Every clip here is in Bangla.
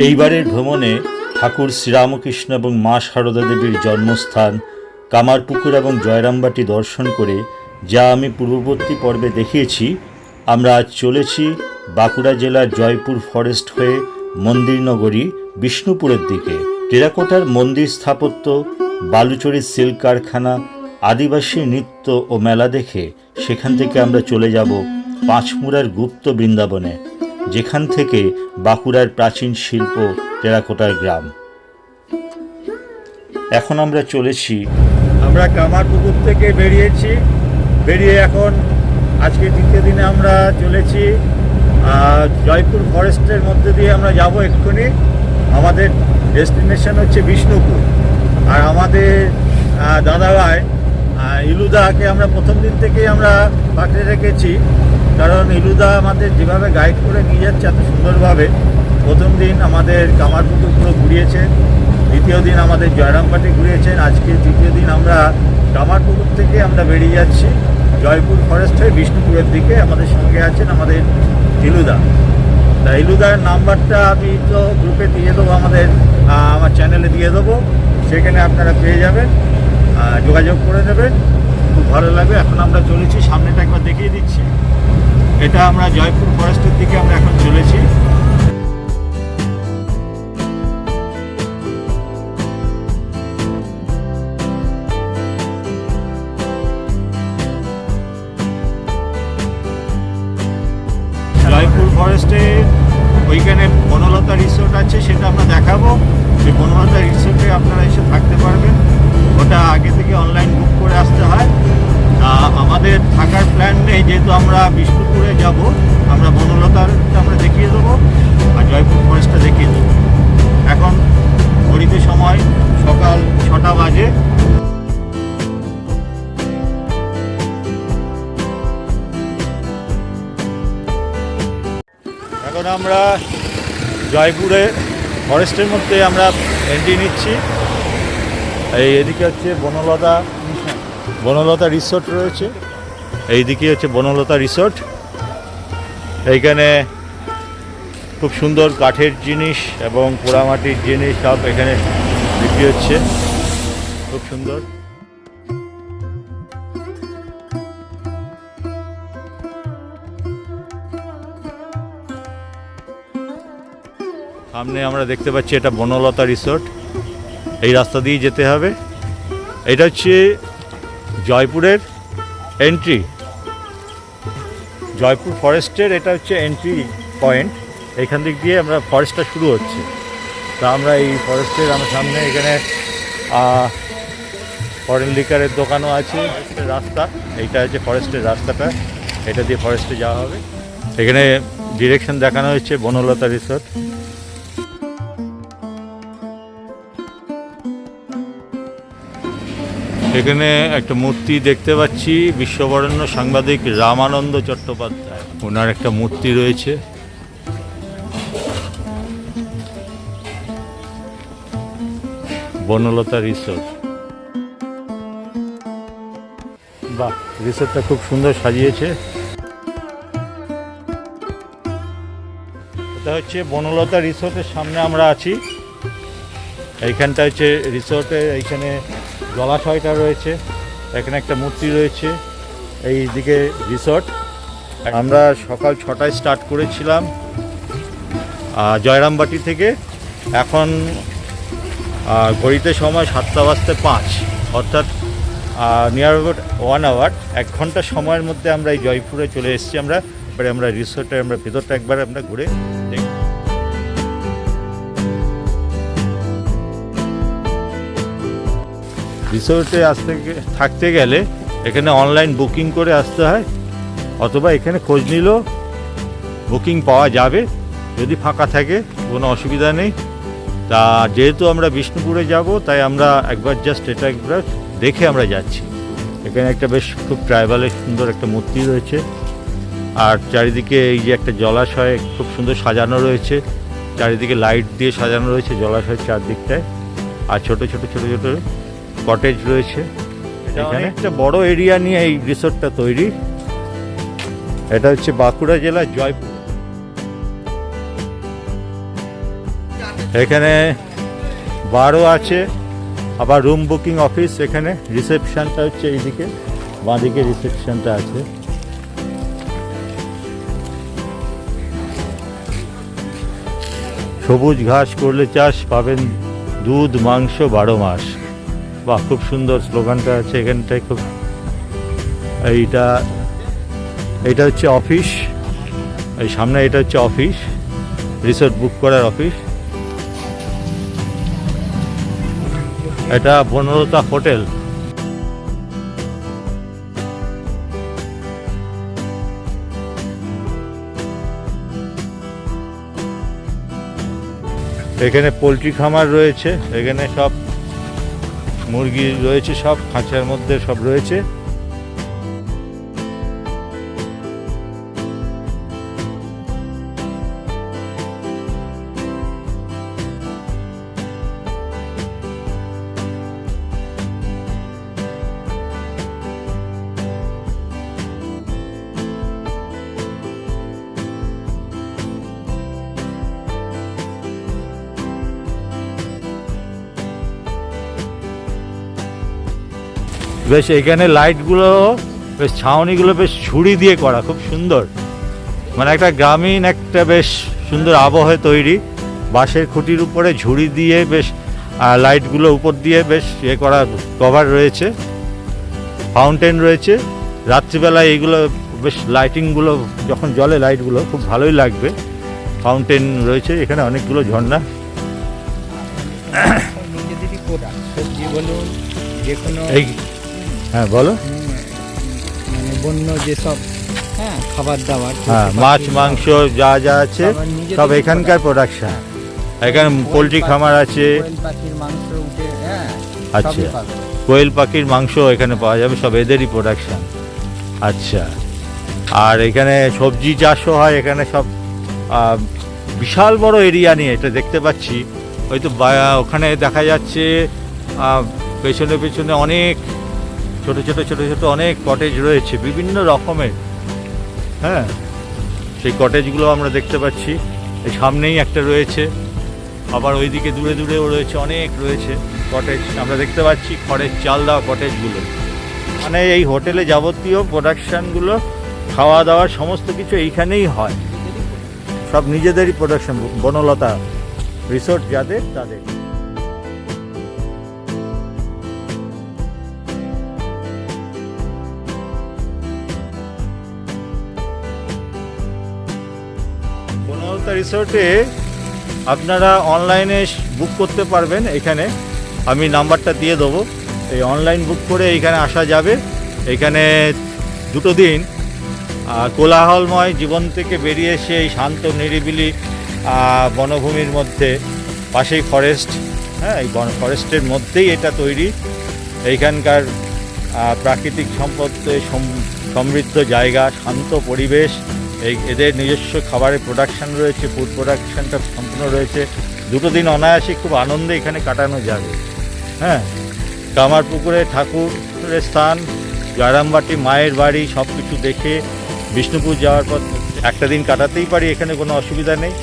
এইবারের ভ্রমণে ঠাকুর শ্রীরামকৃষ্ণ এবং মা সারদা দেবীর জন্মস্থান কামারপুকুর এবং জয়রামবাটি দর্শন করে যা আমি পূর্ববর্তী পর্বে দেখিয়েছি, আমরা আজ চলেছি বাঁকুড়া জেলার জয়পুর ফরেস্ট হয়ে মন্দিরনগরী বিষ্ণুপুরের দিকে। টেরাকোটার মন্দির স্থাপত্য, বালুচরীর সিল্ক কারখানা, আদিবাসী নৃত্য ও মেলা দেখে সেখান থেকে আমরা চলে যাব পাঁচমুড়ার গুপ্ত বৃন্দাবনে, যেখান থেকে বাঁকুড়ার প্রাচীন শিল্প টেরাকোটার গ্রাম। এখন আমরা চলেছি, আমরা কামারপুকুর থেকে বেরিয়ে এখন আজকে দ্বিতীয় দিনে আমরা চলেছি জয়পুর ফরেস্টের মধ্যে দিয়ে আমরা যাব এক্ষুনি। আমাদের ডেস্টিনেশন হচ্ছে বিষ্ণুপুর। আর আমাদের দাদাভাই ইলুদাকে আমরা প্রথম দিন থেকেই আমরা পাঠিয়ে রেখেছি, কারণ ইলুদা আমাদের যেভাবে গাইড করে নিয়ে যাচ্ছে এত সুন্দরভাবে। প্রথম দিন আমাদের কামারপুকুর পুরো ঘুরিয়েছেন, দ্বিতীয় দিন আমাদের জয়রামবাটি ঘুরিয়েছেন, আজকে তৃতীয় দিন আমরা কামারপুকুর থেকে আমরা বেরিয়ে যাচ্ছি জয়পুর ফরেস্ট হয়ে বিষ্ণুপুরের দিকে। আমাদের সঙ্গে আছেন আমাদের ইলুদা। তা ইলুদার নাম্বারটা আমি তো গ্রুপে দিয়ে দেবো, আমার চ্যানেলে দিয়ে দেবো, সেখানে আপনারা পেয়ে যাবেন, যোগাযোগ করে নেবেন, খুব ভালো লাগবে। এখন আমরা চলেছি, সামনেটা একবার দেখিয়ে দিচ্ছি, এটা আমরা জয়পুর ফরেস্টের দিকে আমরা এখন চলেছি। জয়পুর ফরেস্টে ওইখানে বনলতা রিসোর্ট আছে, সেটা আমরা দেখাবো। সেই বনলতা রিসোর্টে আপনারা এসে থাকতে পারবেন, ওটা আগে থেকে অনলাইন বুক করে আসতে হয়। আমাদের থাকার প্ল্যান নেই, যেহেতু আমরা বিষ্ণুপুরে যাব, আমরা বনলতাটা আমরা দেখিয়ে দেবো আর জয়পুর ফরেস্টটা দেখিয়ে দেবো। এখন ঘড়িতে সময় সকাল 6টা বাজে। এখন আমরা জয়পুরে ফরেস্টের মধ্যে আমরা এন্ট্রি নিচ্ছি। এদিকে হচ্ছে বনলতা রিসোর্ট রয়েছে, এইদিকে হচ্ছে বনলতা রিসোর্ট। এইখানে খুব সুন্দর কাঠের জিনিস এবং পোড়ামাটির জিনিস সব এখানে বিক্রি হচ্ছে, খুব সুন্দর। সামনে আমরা দেখতে পাচ্ছি এটা বনলতা রিসোর্ট, এই রাস্তা দিয়ে যেতে হবে। এটা হচ্ছে জয়পুরের এন্ট্রি, জয়পুর ফরেস্টের এটা হচ্ছে এন্ট্রি পয়েন্ট। এইখান দিক দিয়ে আমরা ফরেস্টটা শুরু হচ্ছে। তা আমরা এই ফরেস্টের আমার সামনে এখানে ফরেন লিকারের দোকানও আছে। রাস্তা এইটা হচ্ছে ফরেস্টের রাস্তাটা, এটা দিয়ে ফরেস্টে যাওয়া হবে। এখানে ডিরেকশন দেখানো হচ্ছে বনলতা রিসোর্ট। এখানে একটা মূর্তি দেখতে পাচ্ছি, বিশ্ববরেণ্য সাংবাদিক রামানন্দ চট্টোপাধ্যায়, ওনার একটা মূর্তি রয়েছে। বনলতা রিসোর্ট, বাহ, রিসোর্টটা খুব সুন্দর সাজিয়েছে। এটা হচ্ছে বনলতা রিসোর্টের সামনে আমরা আছি। এইখানটা হচ্ছে রিসোর্টে, এইখানে জলাশয়টা রয়েছে, এখানে একটা মূর্তি রয়েছে, এই দিকে রিসোর্ট। আমরা সকাল 6টায় স্টার্ট করেছিলাম জয়রামবাটি থেকে। এখন ঘড়িতে সময় 7:05, অর্থাৎ নিয়ার অ্যাবাউট 1 আওয়ার, 1 ঘন্টা সময়ের মধ্যে আমরা এই জয়পুরে চলে এসেছি। এবারে আমরা রিসোর্টে আমরা ভেতরটা একবার আমরা ঘুরে দেখি। রিসোর্টে থাকতে গেলে এখানে অনলাইন বুকিং করে আসতে হয়, অথবা এখানে খোঁজ নিলেও বুকিং পাওয়া যাবে যদি ফাঁকা থাকে, কোনো অসুবিধা নেই। তা যেহেতু আমরা বিষ্ণুপুরে যাব, তাই আমরা একবার জাস্ট এটা একবার দেখে আমরা যাচ্ছি। এখানে একটা বেশ খুব ট্রাইবালের সুন্দর একটা মূর্তি রয়েছে, আর চারিদিকে এই যে একটা জলাশয় খুব সুন্দর সাজানো রয়েছে, চারিদিকে লাইট দিয়ে সাজানো রয়েছে জলাশয়ের চারদিকটায়, আর ছোট ছোট কটেজ রয়েছে। এখানে একটা বড় এরিয়া নিয়ে এই রিসোর্টটা তৈরি। এটা হচ্ছে বাঁকুড়া জেলার জয়পুর। এখানে বারও আছে, আবার রুম বুকিং অফিস। এখানে রিসেপশনটা হচ্ছে এইদিকে, বাঁদিকে রিসেপশনটা আছে। সবুজ ঘাস করলে চাষ, পাবেন দুধ মাংস 12 মাস। বাহ, খুব সুন্দর স্লোগানটা আছে এখানটায়। খুব এইটা হচ্ছে অফিস, এই সামনে এটা হচ্ছে অফিস, রিসোর্ট বুক করার অফিস। এটা বনলতা হোটেল। এখানে পোলট্রি খামার রয়েছে, এখানে সব মুরগি রয়েছে, সব খাঁচার মধ্যে সব রয়েছে। বেশ এখানে লাইটগুলো বেশ, ছাউনিগুলো বেশ ঝুড়ি দিয়ে করা, খুব সুন্দর। মানে একটা গ্রামীণ একটা বেশ সুন্দর আবহে তৈরি। বাঁশের খুঁটির উপরে ঝুড়ি দিয়ে বেশ লাইটগুলো উপর দিয়ে বেশ করা, কভার রয়েছে, ফাউন্টেন রয়েছে। রাত্রিবেলায় এইগুলো বেশ লাইটিংগুলো যখন জ্বলে লাইটগুলো খুব ভালোই লাগবে। ফাউন্টেন রয়েছে এখানে, অনেকগুলো ঝর্ণা। নিজেদেরই প্রোডাক্ট, সবজি বলুন, যে কোনো এই হ্যাঁ বলো। মানে বন্য যেসব খাবার দাবার, হ্যাঁ, মাছ মাংস যা যা আছে সব এখানকার প্রোডাকশন। এখানে পোলট্রি খামার আছে, কোয়েল পাখির মাংস উঠে, আচ্ছা, কোয়েল পাখির মাংস এখানে পাওয়া যাবে, সব এদেরই প্রোডাকশন। আচ্ছা, আর এখানে সবজি চাষও হয় এখানে, সব বিশাল বড় এরিয়া নিয়ে এটা দেখতে পাচ্ছি। হয়তো ওখানে দেখা যাচ্ছে পেছনে পেছনে অনেক ছোট ছোট ছোট ছোট অনেক কটেজ রয়েছে বিভিন্ন রকমের। হ্যাঁ, সেই কটেজগুলো আমরা দেখতে পাচ্ছি। এই সামনেই একটা রয়েছে, আবার ওইদিকে দূরে দূরেও রয়েছে, অনেক রয়েছে কটেজ আমরা দেখতে পাচ্ছি, খড়ের চাল দেওয়া কটেজগুলো। মানে এই হোটেলে যাবতীয় প্রোডাকশানগুলো, খাওয়া দাওয়া সমস্ত কিছু এইখানেই হয়, সব নিজেদেরই প্রোডাকশন। বনলতা রিসোর্ট যাদের, তাদের। বনলতা রিসোর্টে আপনারা অনলাইনে বুক করতে পারবেন। এখানে আমি নাম্বারটা দিয়ে দেবো, এই অনলাইন বুক করে এইখানে আসা যাবে। এখানে 2 দিন কোলাহলময় জীবন থেকে বেরিয়ে এসে এই শান্ত নিরিবিলি বনভূমির মধ্যে, পাশেই ফরেস্ট, হ্যাঁ, এই ফরেস্টের মধ্যেই এটা তৈরি। এইখানকার প্রাকৃতিক সম্পদে সমৃদ্ধ জায়গা, শান্ত পরিবেশ, এদের নিজস্ব খাবারের প্রোডাকশান রয়েছে, ফুড প্রোডাকশানটা সম্পূর্ণ রয়েছে। 2 দিন অনায়াসে খুব আনন্দে এখানে কাটানো যাবে। হ্যাঁ, কামারপুকুরে ঠাকুরের স্থান, জয়রামবাটি মায়ের বাড়ি, সব কিছু দেখে বিষ্ণুপুর যাওয়ার পর একটা দিন কাটাতেই পারি, এখানে কোনো অসুবিধা নেই।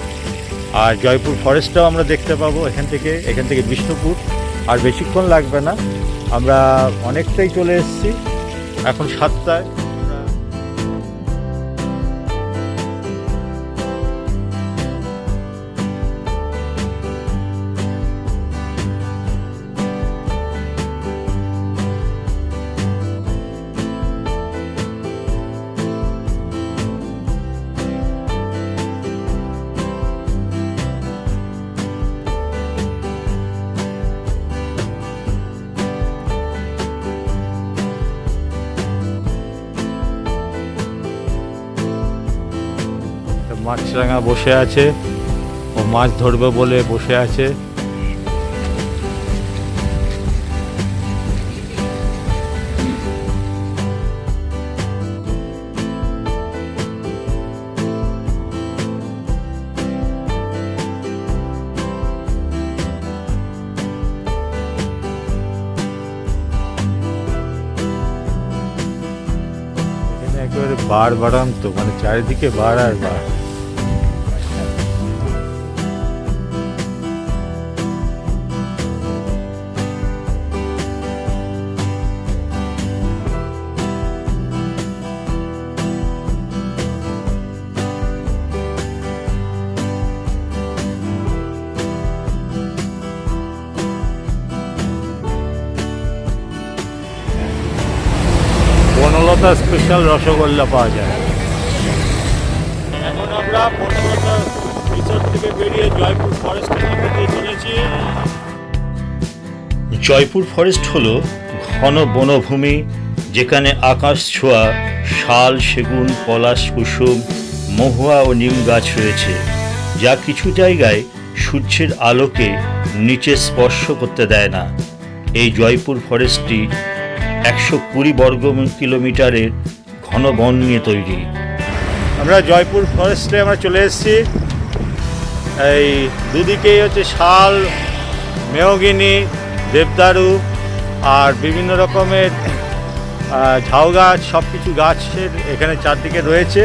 আর জয়পুর ফরেস্টটাও আমরা দেখতে পাবো এখান থেকে বিষ্ণুপুর। আর বেশিক্ষণ লাগবে না, আমরা অনেকটাই চলে এসেছি, এখন 7টায়। মাছরাঙা বসে আছে, ও মাছ ধরবে বলে বসে আছে। এখানে একেবারে বাড়ান্ত, মানে চারিদিকে বার আর বার। কলকাতা স্পেশাল রসগোল্লা পাওয়া যায়। এখন আমরা বনলতা রিসোর্ট থেকে বেরিয়ে জয়পুর ফরেস্টের মধ্যে দিয়ে চলেছি। জয়পুর ফরেস্ট হলো ঘন বনভূমি, যেখানে আকাশ ছোঁয়া শাল, সেগুন, পলাশ, কুসুম, মহুয়া ও নিম গাছ রয়েছে, যা কিছু জায়গায় সূর্যের আলোকে নিচে স্পর্শ করতে দেয় না। এই জয়পুর ফরেস্টটি 120 বর্গ কিলোমিটারের ঘন বন নিয়ে তৈরি। আমরা জয়পুর ফরেস্টে আমরা চলে এসেছি। এই দুদিকেই হচ্ছে শাল, মেহগিনি, দেবদারু আর বিভিন্ন রকমের ঝাউ গাছ, সব কিছু গাছের এখানে চারদিকে রয়েছে।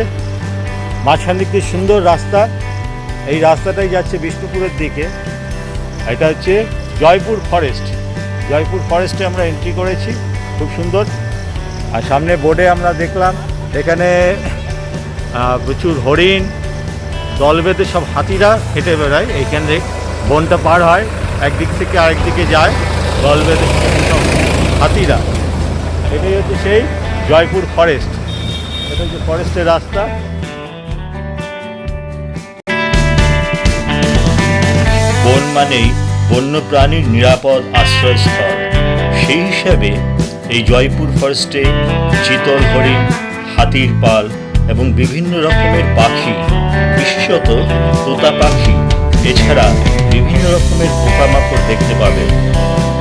মাঝখান দিক দিয়ে সুন্দর রাস্তা, এই রাস্তাটাই যাচ্ছে বিষ্ণুপুরের দিকে। এটা হচ্ছে জয়পুর ফরেস্ট। জয়পুর ফরেস্টে আমরা এন্ট্রি করেছি, খুব সুন্দর। আর সামনে বোর্ডে আমরা দেখলাম এখানে প্রচুর হরিণ, দল বেঁধে সব হাতিরা হেঁটে বেড়ায়। এইখানে বনটা পার হয়, একদিক থেকে আরেক দিকে যায় দল বেঁধে সব হাতিরা। এটাই হচ্ছে সেই জয়পুর ফরেস্ট। এটা হচ্ছে ফরেস্টের রাস্তা। বন মানেই বন্যপ্রাণীর নিরাপদ আশ্রয়স্থল। সেই হিসাবে এই জয়পুর ফরেস্টে চিতল হরিণ, হাতির পাল এবং বিভিন্ন রকমের পাখি, বিশেষত তোতা পাখি, এছাড়া বিভিন্ন রকমের পোকামাকড় দেখতে পাবেন।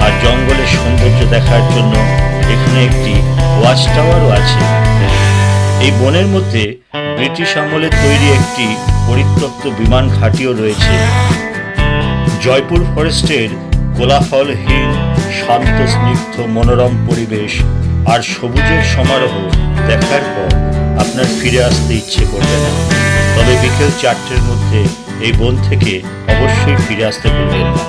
আর জঙ্গলের সৌন্দর্য দেখার জন্য এখানে একটি ওয়াচ টাওয়ারও আছে। এই বনের মধ্যে ব্রিটিশ আমলের তৈরি একটি পরিত্যক্ত বিমান ঘাঁটিও রয়েছে। জয়পুর ফরেস্টের কোলাহলহীন, শান্ত, স্নিগ্ধ, মনোরম পরিবেশ আর সবুজের সমারোহ দেখার পর আপনার ফিরে আসতে ইচ্ছে করবে না। তবে বিকেল 4টের মধ্যে এই বন থেকে অবশ্যই ফিরে আসতে ভুলবেন না।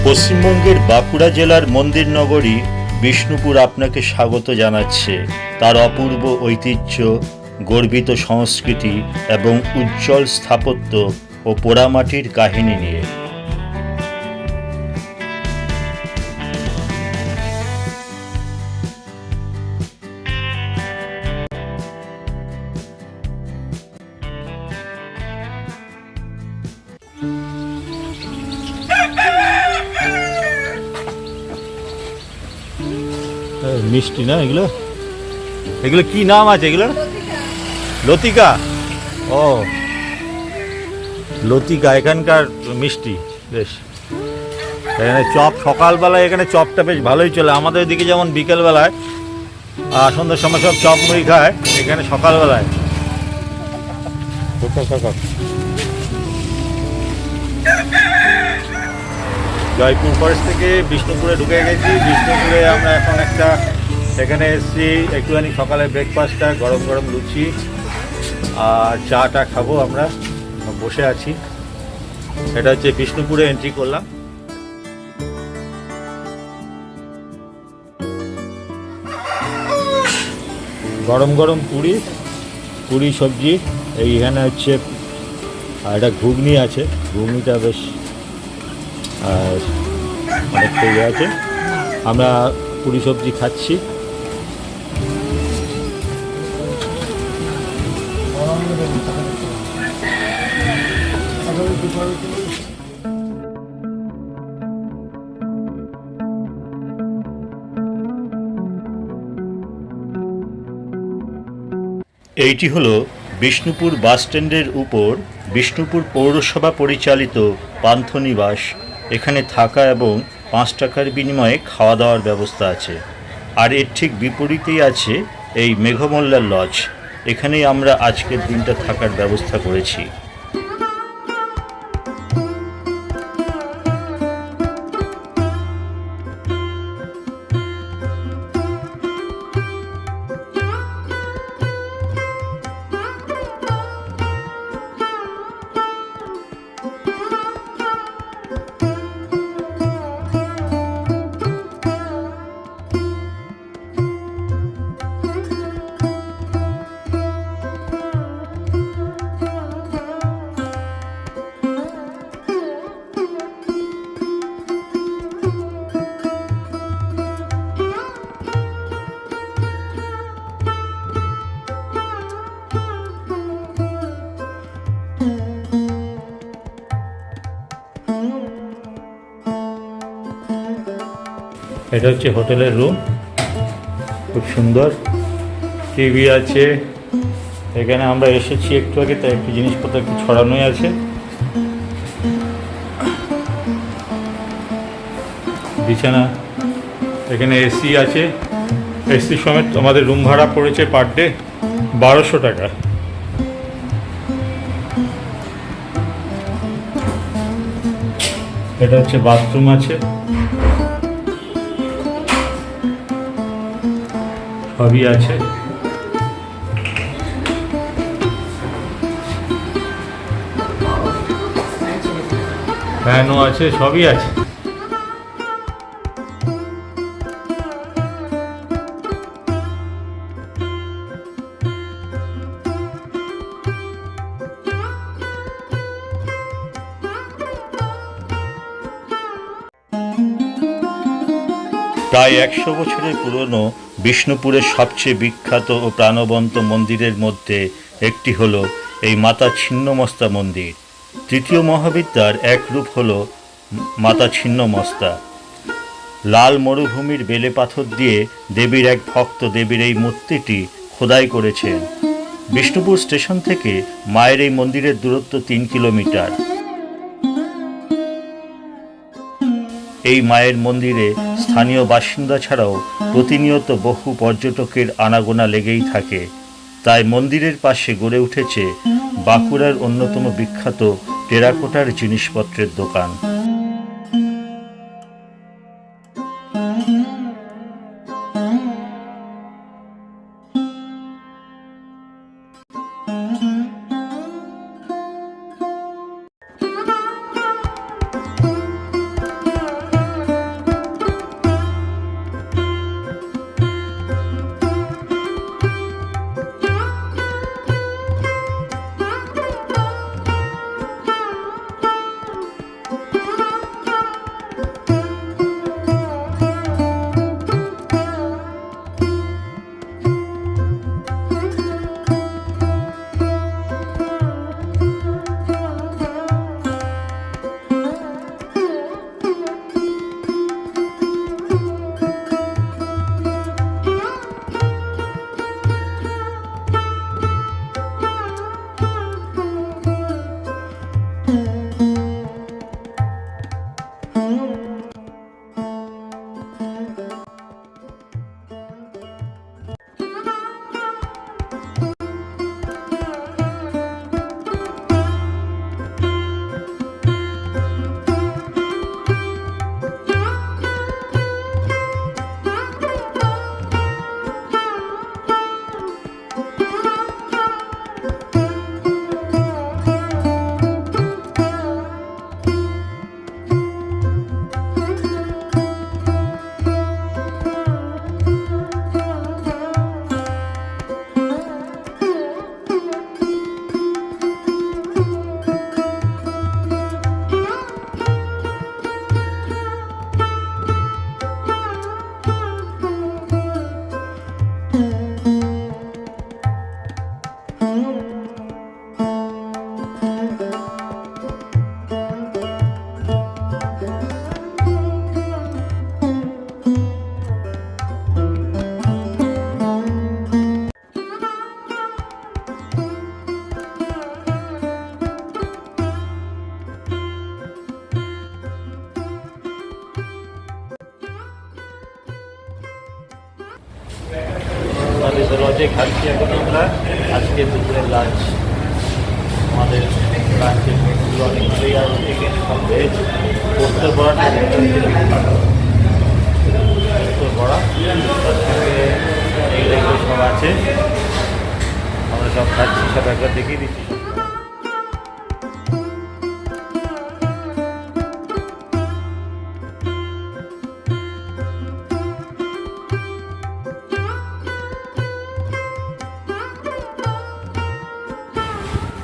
পশ্চিমবঙ্গের বাঁকুড়া জেলার মন্দির নগরী বিষ্ণুপুর আপনাকে স্বাগত জানাচ্ছে তার অপূর্ব ঐতিহ্য, গর্বিত সংস্কৃতি এবং উজ্জ্বল স্থাপত্য ও পোড়ামাটির কাহিনী নিয়ে। মিষ্টি না এগুলো? এগুলো কি নাম আছে এগুলো? লতিকা। ও, লতিকা এখানকার মিষ্টি বেশ। এখানে চপ সকালবেলায়, এখানে চপটা বেশ ভালোই চলে। আমাদের এদিকে যেমন বিকেলবেলায় সন্ধ্যার সময় সব চপ মুড়ি খায়, এখানে সকালবেলায়। জয়পুর ফরেস্ট থেকে বিষ্ণুপুরে ঢুকে গেছি। বিষ্ণুপুরে আমরা এখন একটা সেখানে এসেছি একটুখানি সকালে ব্রেকফাস্টটা, গরম গরম লুচি আর চাটা খাবো। আমরা বসে আছি। এটা হচ্ছে বিষ্ণুপুরে এন্ট্রি করলাম। গরম গরম পুরি, পুরি সবজি। এইখানে হচ্ছে একটা ঘুগনি আছে, ঘুগনিটা বেশ অনেকটা ইয়ে আছে। আমরা পুরি সবজি খাচ্ছি। এইটি হলো বিষ্ণুপুর বাসস্ট্যান্ডের উপর বিষ্ণুপুর পৌরসভা পরিচালিত পান্থনিবাস। এখানে থাকা এবং 5 টাকার বিনিময়ে খাওয়া দাওয়ার ব্যবস্থা আছে। আর এর ঠিক বিপরীতেই আছে এই মেঘমল্লার লজ। এখানেই আমরা আজকের দিনটা থাকার ব্যবস্থা করেছি। এটা হচ্ছে হোটেলের রুম, খুব সুন্দর, টিভি আছে। এখানে আমরা এসেছি একটু আগে, তাই একটু জিনিসপত্র একটু ছড়ানোই আছে। বিছানা, এখানে এসি আছে, এসি সমেত আমাদের রুম ভাড়া পড়েছে পার ডে 1200 টাকা। এটা হচ্ছে বাথরুম আছে, সবই আছে। ফ্যানও আছে, সবই আছে। প্রায় 100 বছরের পুরনো বিষ্ণুপুরের সবচেয়ে বিখ্যাত ও প্রাণবন্ত মন্দিরের মধ্যে একটি হলো এই মাতা ছিন্নমস্তা মন্দির। তৃতীয় মহাবিদ্যার এক রূপ হলো মাতা ছিন্নমস্তা। লাল মরুভূমির বেলে পাথর দিয়ে দেবীর এক ভক্ত দেবীর এই মূর্তিটি খোদাই করেছেন। বিষ্ণুপুর স্টেশন থেকে মায়ের এই মন্দিরের দূরত্ব 3 কিলোমিটার। এই মায়ের মন্দিরে স্থানীয় বাসিন্দা ছাড়াও প্রতিনিয়ত বহু পর্যটকের আনাগোনা লেগেই থাকে। তাই মন্দিরের পাশে গড়ে উঠেছে বাঁকুড়ার অন্যতম বিখ্যাত টেরাকোটার জিনিসপত্রের দোকান। লজে খাচ্ছি এখন আমরা আজকে দুপুরের লাঞ্চ। আমাদের লাঞ্চের মেনুগুলো অনেকগুলোই আছে, চিকেন ভেজ, পোস্তর বড়াটা পোস্তর বড়া, তার সঙ্গে এইগুলো সব আছে। আমরা সব খাচ্ছি, সব একবার দেখিয়ে দিচ্ছি।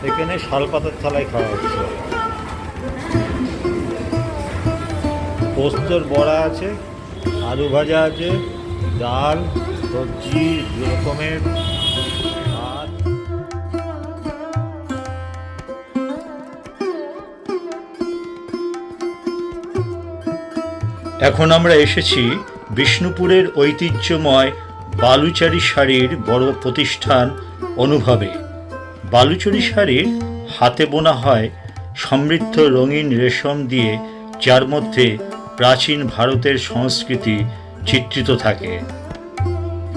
এখানে শাল পাতার থালায় খাওয়া হচ্ছে। পোস্তর বড়া আছে, আলু ভাজা আছে, ডাল, সবজি, দু রকমের ভাত। এখন আমরা এসেছি বিষ্ণুপুরের ঐতিহ্যময় বালুচারী শাড়ির বড় প্রতিষ্ঠান অনুভবে। বালুচরী শাড়ির হাতে বোনা হয় সমৃদ্ধ রঙিন রেশম দিয়ে, যার মধ্যে প্রাচীন ভারতের সংস্কৃতি চিত্রিত থাকে।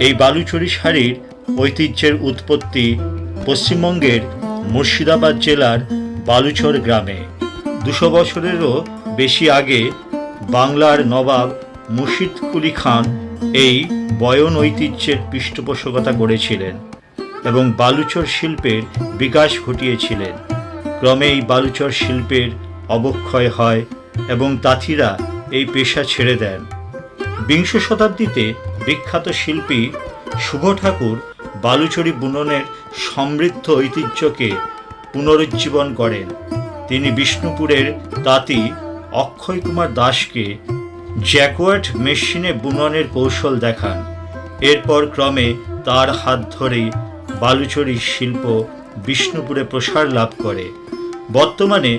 এই বালুচরী শাড়ির ঐতিহ্যের উৎপত্তি পশ্চিমবঙ্গের মুর্শিদাবাদ জেলার বালুচর গ্রামে। 200 বছরেরও বেশি আগে বাংলার নবাব মুর্শিদ কুলি খান এই বয়ন ঐতিহ্যের পৃষ্ঠপোষকতা করেছিলেন এবং বালুচর শিল্পের বিকাশ ঘটিয়েছিলেন। ক্রমে এই বালুচর শিল্পের অবক্ষয় হয় এবং তাঁতিরা এই পেশা ছেড়ে দেন। 20 শতাব্দীতে বিখ্যাত শিল্পী শুভ ঠাকুর বালুচরী বুননের সমৃদ্ধ ঐতিহ্যকে পুনরুজ্জীবন করেন। তিনি বিষ্ণুপুরের তাঁতি অক্ষয় কুমার দাসকে জ্যাকোয়ার্ড মেশিনে বুননের কৌশল দেখান। এরপর ক্রমে তার হাত ধরেই বালুচরী শিল্প বিষ্ণুপুরে প্রসার লাভ করে। বর্তমানে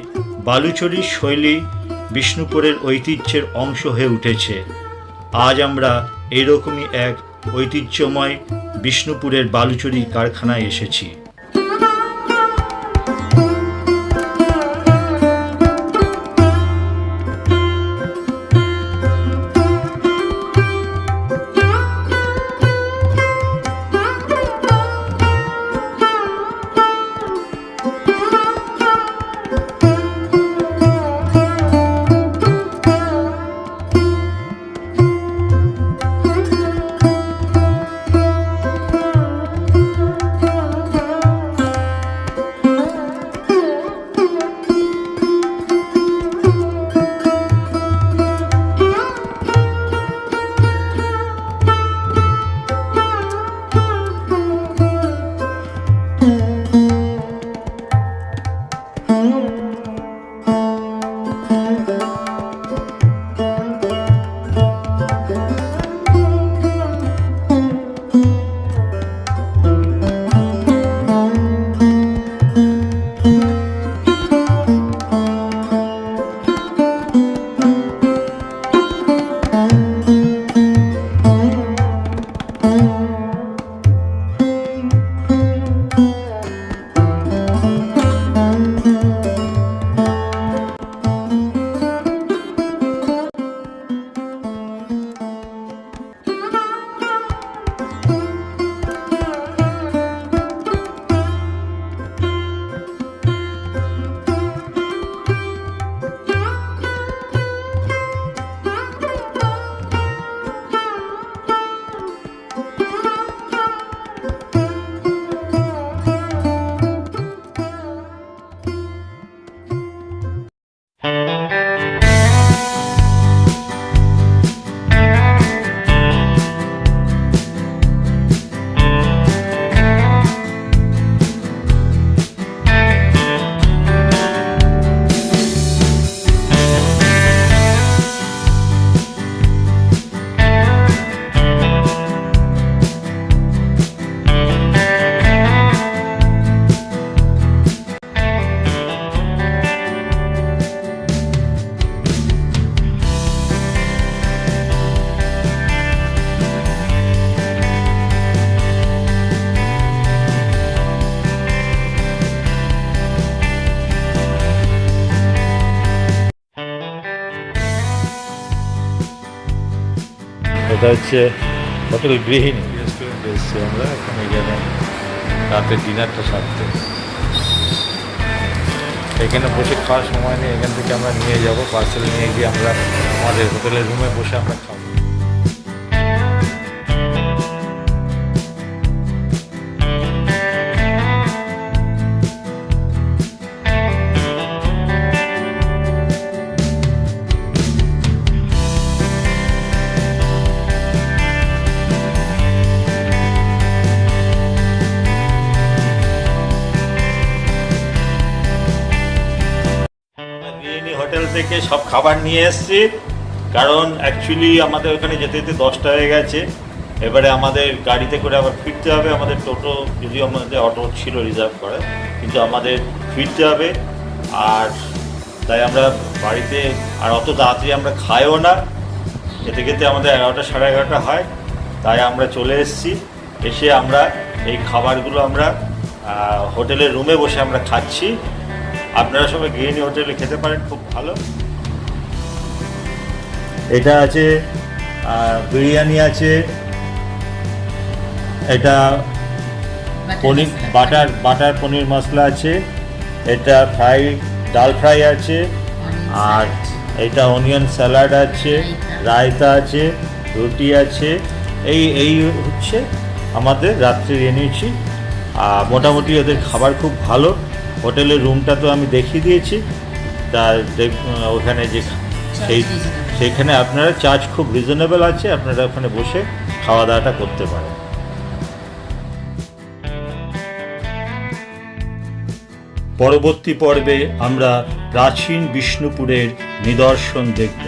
বালুচরী শৈলী বিষ্ণুপুরের ঐতিহ্যের অংশ হয়ে উঠেছে। আজ আমরা এরকমই এক ঐতিহ্যময় বিষ্ণুপুরের বালুচরী কারখানায় এসেছি। এটা হচ্ছে হোটেল গৃহিণী রেস্টুরেন্টে এসেছি আমরা এখন। এখানে রাতের ডিনারটা সারতে, এখানে বসে খাওয়ার সময় নেই। এখান থেকে আমরা নিয়ে যাব, পার্সেল নিয়ে গিয়ে আমরা আমাদের হোটেলের রুমে বসে আমরা খাবো। হোটেল থেকে সব খাবার নিয়ে এসেছি, কারণ অ্যাকচুয়ালি আমাদের ওখানে যেতে যেতে 10টা হয়ে গেছে। এবারে আমাদের গাড়িতে করে আবার ফিরতে হবে। আমাদের টোটো, যদিও আমাদের অটো ছিল রিজার্ভ করা, কিন্তু আমাদের ফিরতে হবে। আর তাই আমরা বাড়িতে আর অত তাড়াতাড়ি আমরা খাইও না, খেতে খেতে আমাদের 11টা সাড়ে 11টা হয়, তাই আমরা চলে এসেছি। এসে আমরা এই খাবারগুলো আমরা হোটেলের রুমে বসে আমরা খাচ্ছি। আপনারা সবাই গৃহিণী হোটেলে খেতে পারেন, খুব ভালো। এটা আছে বিরিয়ানি আছে, এটা পনির বাটার পনির মশলা আছে, এটা ডাল ফ্রাই আছে, আর এটা অনিয়ন স্যালাড আছে, রায়তা আছে, রুটি আছে। এই হচ্ছে আমাদের রাত্রে এনেছি। মোটামুটি ওদের খাবার খুব ভালো। হোটেলের রুমটা তো আমি দেখিয়ে দিয়েছি, তা ওখানে যে সেইখানে আপনারা চার্জ খুব রিজনেবল আছে, আপনারা ওখানে বসে খাওয়া দাওয়াটা করতে পারেন। পরবর্তী পর্বে আমরা প্রাচীন বিষ্ণুপুরের নিদর্শন দেখব।